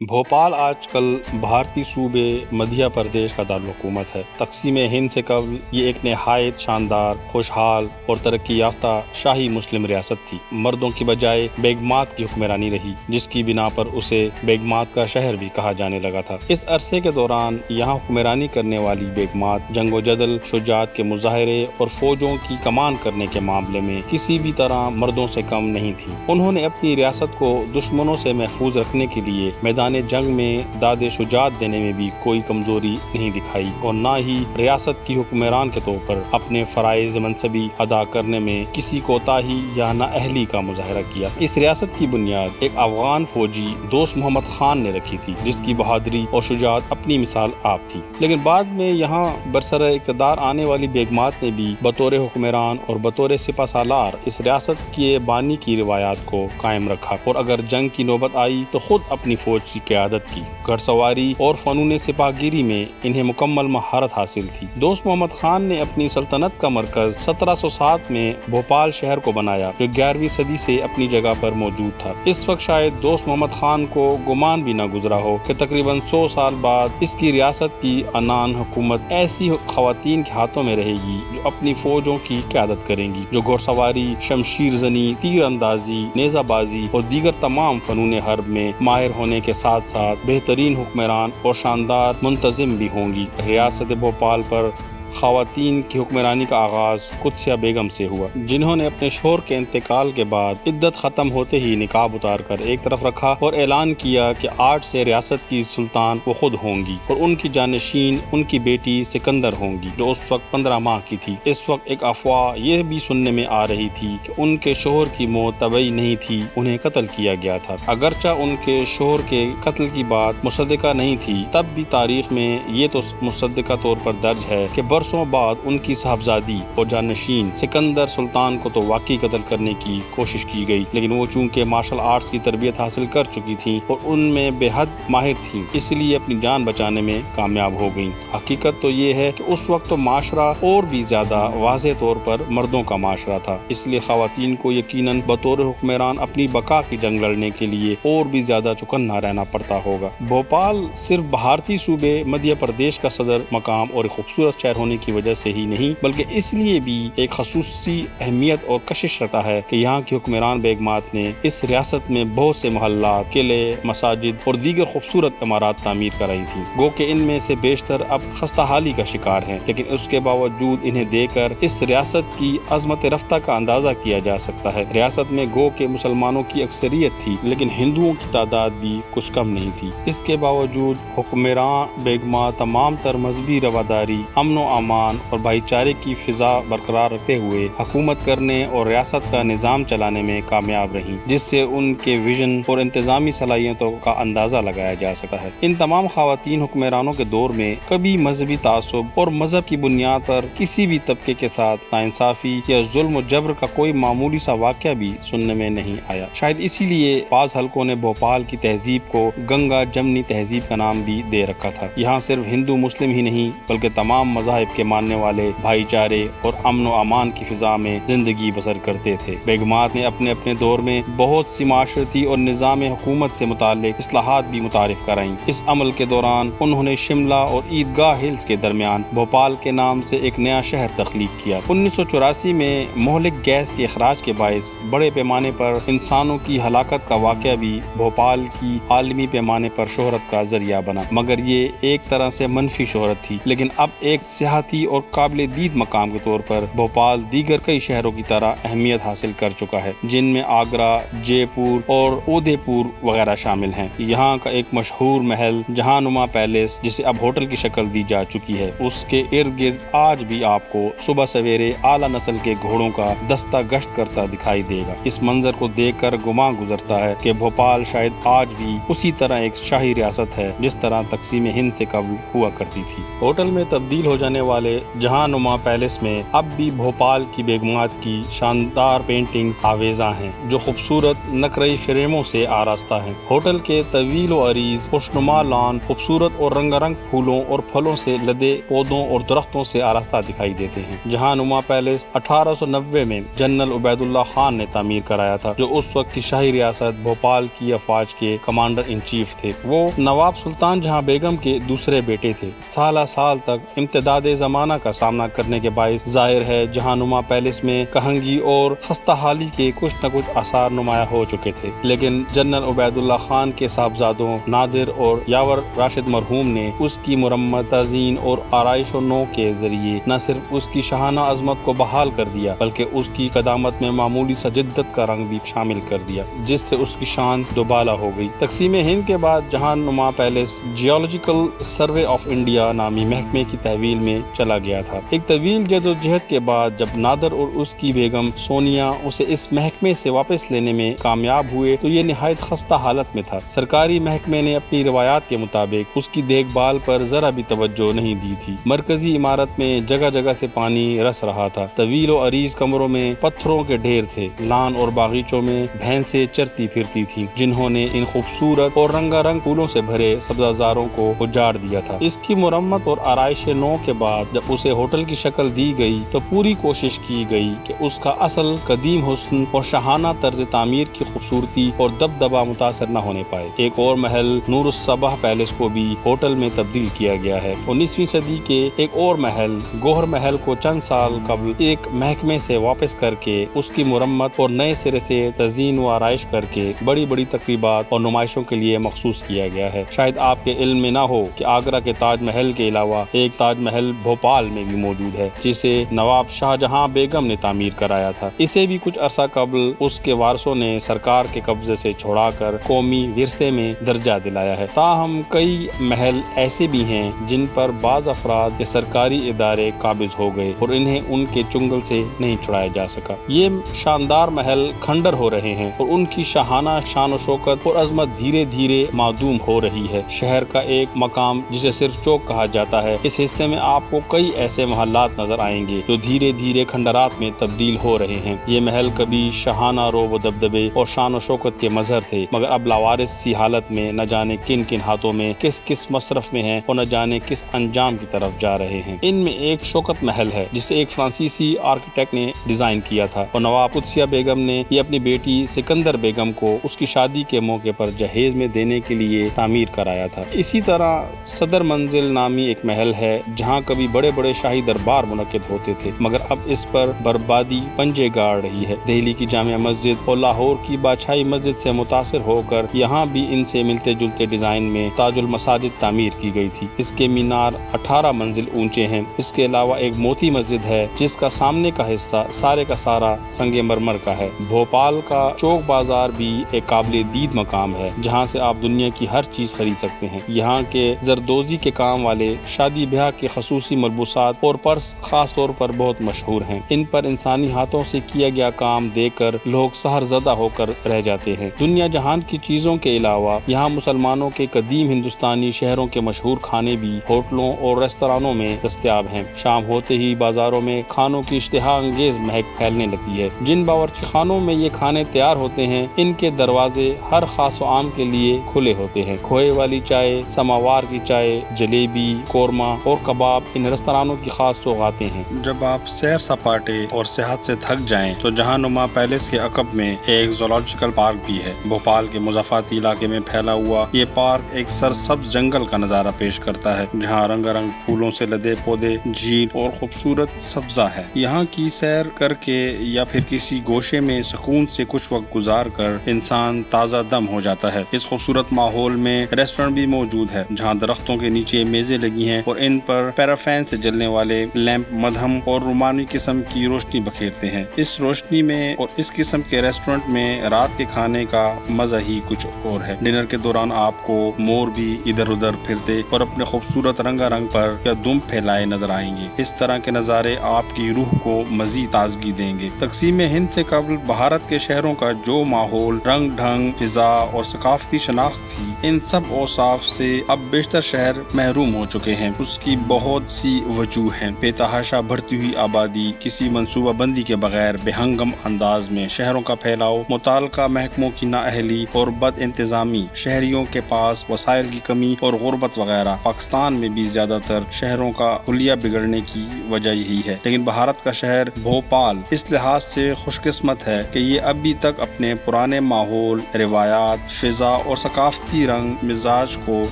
بھوپال آج کل بھارتی صوبے مدھیہ پردیش کا دارالحکومت ہے۔ تقسیم ہند سے قبل یہ ایک نہایت شاندار، خوشحال اور ترقی یافتہ شاہی مسلم ریاست تھی۔ مردوں کی بجائے بیگمات کی حکمرانی رہی، جس کی بنا پر اسے بیگمات کا شہر بھی کہا جانے لگا تھا۔ اس عرصے کے دوران یہاں حکمرانی کرنے والی بیگمات جنگ و جدل، شجاعت کے مظاہرے اور فوجوں کی کمان کرنے کے معاملے میں کسی بھی طرح مردوں سے کم نہیں تھی۔ انہوں نے اپنی ریاست کو دشمنوں سے محفوظ رکھنے کے لیے میدان جنگ میں داد شجاعت دینے میں بھی کوئی کمزوری نہیں دکھائی، اور نہ ہی ریاست کی حکمران کے طور پر اپنے فرائض منصبی ادا کرنے میں کسی کوتاہی یا نااہلی کا مظاہرہ کیا۔ اس ریاست کی بنیاد ایک افغان فوجی دوست محمد خان نے رکھی تھی، جس کی بہادری اور شجاعت اپنی مثال آپ تھی۔ لیکن بعد میں یہاں برسر اقتدار آنے والی بیگمات نے بھی بطور حکمران اور بطور سپہ سالار اس ریاست کے بانی کی روایات کو قائم رکھا، اور اگر جنگ کی نوبت آئی تو خود اپنی فوج کی قیادت کی۔ گھڑ سواری اور فنون سپاہ گیری میں انہیں مکمل مہارت حاصل تھی۔ دوست محمد خان نے اپنی سلطنت کا مرکز 1707 میں بھوپال شہر کو بنایا، جو 11ویں صدی سے اپنی جگہ پر موجود تھا۔ اس وقت شاید دوست محمد خان کو گمان بھی نہ گزرا ہو کہ تقریباً 100 سال بعد اس کی ریاست کی عنان حکومت ایسی خواتین کے ہاتھوں میں رہے گی جو اپنی فوجوں کی قیادت کریں گی، جو گھڑ سواری، شمشیر زنی، تیر اندازی، نیزہ بازی اور دیگر تمام فنون حرب میں ماہر ہونے کے ساتھ ساتھ بہترین حکمران اور شاندار منتظم بھی ہوں گی۔ ریاست بھوپال پر خواتین کی حکمرانی کا آغاز قدسیہ بیگم سے ہوا، جنہوں نے اپنے شوہر کے انتقال کے بعد عدت ختم ہوتے ہی نقاب اتار کر ایک طرف رکھا اور اعلان کیا کہ آج سے ریاست کی سلطان وہ خود ہوں گی، اور ان کی جانشین ان کی بیٹی سکندر ہوں گی، جو اس وقت 15 ماہ کی تھی۔ اس وقت ایک افواہ یہ بھی سننے میں آ رہی تھی کہ ان کے شوہر کی موت طبیعی نہیں تھی، انہیں قتل کیا گیا تھا۔ اگرچہ ان کے شوہر کے قتل کی بات مصدقہ نہیں تھی، تب بھی تاریخ میں یہ تو مصدقہ طور پر درج ہے کہ برسوں بعد ان کی صاحبزادی اور جانشین سکندر سلطان کو تو واقعی قتل کرنے کی کوشش کی گئی، لیکن وہ چونکہ مارشل آرٹس کی تربیت حاصل کر چکی تھیں اور ان میں بے حد ماہر تھیں، اس لیے اپنی جان بچانے میں کامیاب ہو گئیں۔ حقیقت تو یہ ہے کہ اس وقت تو معاشرہ اور بھی زیادہ واضح طور پر مردوں کا معاشرہ تھا، اس لیے خواتین کو یقیناً بطور حکمران اپنی بقا کی جنگ لڑنے کے لیے اور بھی زیادہ چوکنا رہنا پڑتا ہوگا۔ بھوپال صرف بھارتی صوبے مدھیہ پردیش کا صدر مقام اور ایک خوبصورت شہر ہونے کی وجہ سے ہی نہیں، بلکہ اس لیے بھی ایک خصوصی اہمیت اور کشش رکھتا ہے کہ یہاں کی حکمران بیگمات نے اس ریاست میں بہت سے محلات، قلعے، مساجد اور دیگر خوبصورت عمارات تعمیر کرائی تھیں۔ گو کہ ان میں سے بیشتر اب خستہ حالی کا شکار ہیں، لیکن اس کے باوجود انہیں دیکھ کر اس ریاست کی عظمت رفتہ کا اندازہ کیا جا سکتا ہے۔ ریاست میں گو کہ مسلمانوں کی اکثریت تھی، لیکن ہندوؤں کی تعداد بھی کچھ کم نہیں تھی۔ اس کے باوجود حکمران بیگمات تمام تر مذہبی رواداری، امن و امان اور بھائی چارے کی فضا برقرار رکھتے ہوئے حکومت کرنے اور ریاست کا نظام چلانے میں کامیاب رہیں، جس سے ان کے ویژن اور انتظامی صلاحیتوں کا اندازہ لگایا جا سکتا ہے۔ ان تمام خواتین حکمرانوں کے دور میں کبھی مذہبی تعصب اور مذہب کی بنیاد پر کسی بھی طبقے کے ساتھ ناانصافی یا ظلم و جبر کا کوئی معمولی سا واقعہ بھی سننے میں نہیں آیا۔ شاید اسی لیے بعض حلقوں نے بھوپال کی تہذیب کو گنگا جمنی تہذیب کا نام بھی دے رکھا تھا۔ یہاں صرف ہندو مسلم ہی نہیں، بلکہ تمام مذاہب کے ماننے والے بھائی چارے اور امن و امان کی فضا میں زندگی بسر کرتے تھے۔ بیگمات نے اپنے اپنے دور میں بہت سی معاشرتی اور نظام حکومت سے متعلق اصلاحات بھی متعارف کرائیں۔ اس عمل کے دوران انہوں نے شملہ اور عیدگاہ ہلز کے درمیان بھوپال کے نام سے ایک نیا شہر تخلیق کیا۔ 1984 میں مہلک گیس کے اخراج کے باعث بڑے پیمانے پر انسانوں کی ہلاکت کا واقعہ بھی بھوپال کی عالمی پیمانے پر شہرت کا ذریعہ بنا، مگر یہ ایک طرح سے منفی شہرت تھی۔ لیکن اب ایک سیاحتی اور قابل دید مقام کے طور پر بھوپال دیگر کئی شہروں کی طرح اہمیت حاصل کر چکا ہے، جن میں آگرہ، جے پور اور اودے پور وغیرہ شامل ہیں۔ یہاں کا ایک مشہور محل جہاں نما پیلیس، جسے اب ہوٹل کی شکل دی جا چکی ہے، اس کے ارد گرد آج بھی آپ کو صبح سویرے اعلیٰ نسل کے گھوڑوں کا دستہ گشت کرتا دکھائی دے گا۔ اس منظر کو دیکھ کر گمان گزرتا ہے کہ بھوپال شاید آج بھی اسی طرح ایک شاہی ریاست ہے جس طرح تقسیم ہند سے قبل ہوا کرتی تھی۔ ہوٹل میں تبدیل ہو جانے والے جہاں نما پیلس میں اب بھی بھوپال کی بیگمات کی شاندار پینٹنگز آویزاں ہیں جو خوبصورت نقرئی فریموں سے آراستہ ہیں۔ ہوٹل کے طویل و عریض خوشنما لان خوبصورت اور رنگ پھولوں اور پھلوں سے لدے پودوں اور درختوں سے آراستہ دکھائی دیتے ہیں۔ جہاں نما پیلس 1890 میں جنرل عبید اللہ خان نے تعمیر کرایا تھا، جو اس وقت کی شاہی ریاست بھوپال کی افواج کے کمانڈر ان چیف تھے۔ وہ نواب سلطان جہاں بیگم کے دوسرے بیٹے تھے۔ سال تک امتداد زمانہ کا سامنا کرنے کے باعث ظاہر ہے جہاں نما پیلس میں کہنگی اور خستہ حالی کے کچھ نہ کچھ آثار نمایاں ہو چکے تھے، لیکن جنرل عبید اللہ خان کے صاحبزادوں نادر اور یاور راشد مرحوم نے اس کی مرمت، تزئین اور آرائش و نو کے ذریعے نہ صرف اس کی شاہانہ عظمت کو بحال کر دیا بلکہ اس کی قدامت میں معمولی سا جدت کا رنگ بھی شامل کر دیا، جس سے اس کی شان دوبالا ہو گئی۔ تقسیم ہند کے بعد جہاں نما palace geological survey of India نامی محکمے کی تحویل میں چلا گیا تھا۔ ایک طویل جدوجہد کے بعد جب نادر اور اس کی بیگم سونیا اسے اس محکمے سے واپس لینے میں کامیاب ہوئے تو یہ نہایت خستہ حالت میں تھا۔ سرکاری محکمے نے اپنی روایات کے مطابق اس کی دیکھ بھال پر ذرا بھی توجہ نہیں دی تھی۔ مرکزی عمارت میں جگہ جگہ سے پانی رس رہا تھا، طویل و عریض کمروں میں پتھروں کے ڈھیر تھے، لان اور باغیچوں میں بھینسیں چرتی پھرتی تھیں جنہوں نے ان خوبصورت اور رنگا رنگ پھولوں سے بھرے سبززاروں کو اجاڑ دیا تھا۔ اس کی مرمت اور آرائش نو کے بعد جب اسے ہوٹل کی شکل دی گئی تو پوری کوشش کی گئی کہ اس کا اصل قدیم حسن اور شاہانہ طرز تعمیر کی خوبصورتی اور دبدبا متاثر نہ ہونے پائے۔ ایک اور محل نور الصباح پیلس کو بھی ہوٹل میں تبدیل کیا گیا ہے۔ 19ویں صدی کے ایک اور محل گوہر محل کو چند سال قبل ایک محکمے سے واپس کر کے اس کی مرمت اور نئے سرے سے تزئین و آرائش کر کے بڑی بڑی تقریبات اور نمائشوں کے لیے مخصوص کیا گیا ہے۔ شاید آپ کے علم میں نہ ہو کہ آگرہ کے تاج محل کے علاوہ ایک تاج محل بھوپال میں بھی موجود ہے جسے نواب شاہ جہاں بیگم نے تعمیر کرایا تھا۔ اسے بھی کچھ عرصہ قبل اس کے وارثوں نے سرکار کے قبضے سے چھڑا کر قومی ورثے میں درجہ دلایا ہے۔ تاہم کئی محل ایسے بھی ہیں جن پر بعض افراد یا سرکاری ادارے قابض ہو گئے اور انہیں ان کے چنگل سے نہیں چھڑایا جا سکا۔ یہ شاندار محل کھنڈر ہو رہے ہیں اور ان کی شاہانہ شان و شوکت اور عظمت دھیرے دھیرے معدوم ہو رہی ہے۔ شہر کا ایک مقام جسے صرف چوک کہا جاتا ہے، اس حصے میں آپ کو کئی ایسے محلات نظر آئیں گے جو دھیرے دھیرے کھنڈرات میں تبدیل ہو رہے ہیں۔ یہ محل کبھی شاہانہ روب و دبدبے اور شان و شوکت کے مظہر تھے، مگر اب لاوارث سی حالت میں نہ جانے کن کن ہاتھوں میں کس کس مصرف میں ہیں اور نہ جانے کس انجام کی طرف جا رہے ہیں۔ ان میں ایک شوکت محل ہے جسے ایک فرانسیسی آرکیٹیکٹ نے ڈیزائن کیا تھا اور نواب قدسیہ بیگم نے یہ اپنی بیٹی سکندر بیگم کو اس کی شادی کے موقع پر جہیز میں دینے کے لیے تعمیر کرایا تھا۔ اسی طرح صدر منزل نامی ایک محل ہے جہاں کبھی بڑے بڑے شاہی دربار منعقد ہوتے تھے، مگر اب اس پر بربادی پنجے گاڑ رہی ہے۔ دہلی کی جامع مسجد اور لاہور کی بادشاہی مسجد سے متاثر ہو کر یہاں بھی ان سے ملتے جلتے ڈیزائن میں تاج المساجد تعمیر کی گئی تھی۔ اس کے مینار 18 منزل اونچے ہیں۔ اس کے علاوہ ایک موتی مسجد ہے جس کا سامنے کا حصہ سارے کا سارا سنگ مرمر کا ہے۔ بھوپال کا چوک بازار بھی ایک قابل دید مقام ہے جہاں سے آپ دنیا کی ہر چیز خرید سکتے ہیں۔ یہاں کے زردوزی کے کام والے شادی بیاہ کے خصوصی ملبوسات اور پرس خاص طور پر بہت مشہور ہیں۔ ان پر انسانی ہاتھوں سے کیا گیا کام دیکھ کر لوگ سحر زدہ ہو کر رہ جاتے ہیں۔ دنیا جہان کی چیزوں کے علاوہ یہاں مسلمانوں کے قدیم ہندوستانی شہروں کے مشہور کھانے بھی ہوٹلوں اور ریستورانوں میں دستیاب ہیں۔ شام ہوتے ہی بازاروں میں کھانوں کی اشتہا انگیز مہک پھیلنے لگتی ہے۔ جن باورچی خانوں میں یہ کھانے تیار ہوتے ہیں ان کے دروازے ہر خاص و عام کے لیے کھلے ہوتے ہیں۔ کھوئے والی چائے، سماوار کی چائے، جلیبی، قورمہ اور کباب ان ریستورانوں کی خاص سوغاتیں ہیں۔ جب آپ سیر سپاٹے اور صحت سے تھک جائیں تو جہاں نما پیلس کے عقب میں ایک زولوجیکل پارک بھی ہے۔ بھوپال کے مضافاتی علاقے میں پھیلا ہوا یہ پارک ایک سرسبز جنگل کا نظارہ پیش کرتا ہے جہاں رنگ رنگ پھولوں سے لدے پودے، جھیل اور خوبصورت سبزہ ہے۔ یہاں کی سیر کر کے یا پھر کسی گوشے میں سکون سے کچھ وقت گزار کر انسان تازہ دم ہو جاتا ہے۔ اس خوبصورت ماحول میں ریسٹورنٹ بھی موجود ہے جہاں درختوں کے نیچے میزیں لگی ہیں اور ان پر پیرافین سے جلنے والے لیمپ مدھم اور رومانی قسم کی روشنی بکھیرتے ہیں۔ اس روشنی میں اور اس قسم کے ریسٹورنٹ میں رات کے کھانے کا مزہ ہی کچھ اور ہے۔ ڈنر کے دوران آپ کو مور بھی ادھر ادھر پھرتے اور اپنے خوبصورت رنگا رنگ پر یا دم پھیلائے نظر آئیں گے۔ اس طرح کے نظارے آپ کی روح کو مزید تازگی دیں گے۔ تقسیم ہند سے قبل بھارت کے شہروں کا جو ماحول، رنگ ڈھنگ، فضا اور ثقافتی شناخت تھی، ان سب اوصاف سے اب بیشتر شہر محروم ہو چکے ہیں۔ اس کی بہت سی وجوہ ہیں۔ بے تحاشا بڑھتی ہوئی آبادی، کسی منصوبہ بندی کے بغیر بے ہنگم انداز میں شہروں کا پھیلاؤ، متعلقہ محکموں کی نااہلی اور بد انتظامی، شہریوں کے پاس وسائل کی کمی اور غربت وغیرہ۔ پاکستان میں بھی زیادہ تر شہروں کا حلیہ بگڑنے کی وجہ یہی ہے، لیکن بھارت کا شہر بھوپال اس لحاظ سے خوش قسمت ہے کہ یہ ابھی تک اپنے پرانے ماحول، روایات، فضا اور ثقافتی رنگ مزاج کو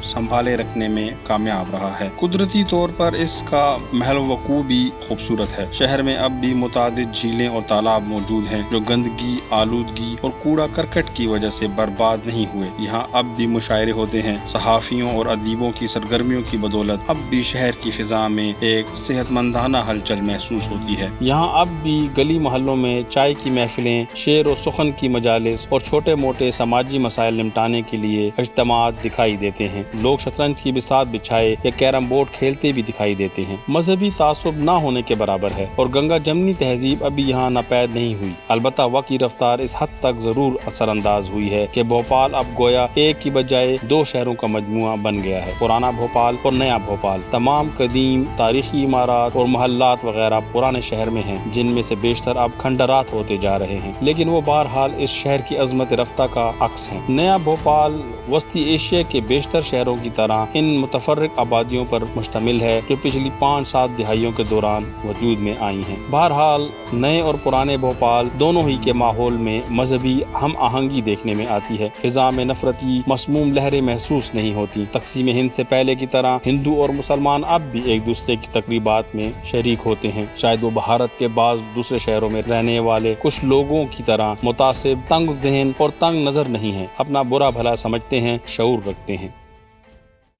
سنبھالے رکھنے میں کامیاب رہا ہے۔ قدرتی طور پر اس کا محل وقوع بھی خوبصورت ہے۔ شہر میں اب بھی متعدد جھیلیں اور تالاب موجود ہیں جو گندگی، آلودگی اور کوڑا کرکٹ کی وجہ سے برباد نہیں ہوئے۔ یہاں اب بھی مشاعرے ہوتے ہیں۔ صحافیوں اور ادیبوں کی سرگرمیوں کی بدولت اب بھی شہر کی فضا میں ایک صحت مندانہ ہلچل محسوس ہوتی ہے۔ یہاں اب بھی گلی محلوں میں چائے کی محفلیں، شعر و سخن کی مجالس اور چھوٹے موٹے سماجی مسائل نمٹانے کے لیے اجتماعات دکھائی دیتے ہیں۔ لوگ شطرنج کی بساط بچھائے یا کیرم بورڈ کھیلتے بھی دکھائی دیتے ہیں۔ مذہبی تعصب نہ ہونے کے برابر ہے اور گنگا جمنی تہذیب ابھی یہاں ناپید نہیں ہوئی۔ البتہ وقت کی رفتار اس حد تک ضرور اثر انداز ہوئی ہے کہ بھوپال اب گویا ایک کی بجائے دو شہروں کا مجموعہ بن گیا ہے۔ پرانا بھوپال اور نیا بھوپال، تمام قدیم تاریخی عمارات اور محلات وغیرہ پرانے شہر میں ہیں، جن میں سے بیشتر اب کھنڈرات ہوتے جا رہے ہیں، لیکن وہ بہرحال اس شہر کی عظمت رفتہ کا عکس ہیں۔ نیا بھوپال وسطی ایشیا کے بیشتر شہروں کی طرح ان متفرق آبادیوں پر مشتمل ہے جو پچھلی 5-7 دہائیوں کے دوران وجود میں آئی ہیں۔ بہرحال نئے اور پرانے بھوپال دونوں ہی کے ماحول میں مذہبی ہم آہنگی دیکھنے میں آتی ہے۔ فضا میں نفرتی مسموم لہریں محسوس نہیں ہوتی۔ تقسیم ہند سے پہلے کی طرح ہندو اور مسلمان اب بھی ایک دوسرے کی تقریبات میں شریک ہوتے ہیں۔ شاید وہ بھارت کے بعض دوسرے شہروں میں رہنے والے کچھ لوگوں کی طرح متعصب، تنگ ذہن اور تنگ نظر نہیں ہیں، اپنا برا بھلا سمجھتے ہیں، شعور رکھتے ہیں۔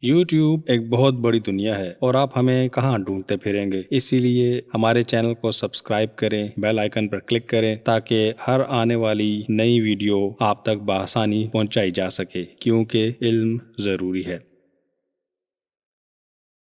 یوٹیوب ایک بہت بڑی دنیا ہے اور آپ ہمیں کہاں ڈھونڈتے پھریں گے، اسی لیے ہمارے چینل کو سبسکرائب کریں، بیل آئیکن پر کلک کریں تاکہ ہر آنے والی نئی ویڈیو آپ تک بآسانی پہنچائی جا سکے، کیونکہ علم ضروری ہے۔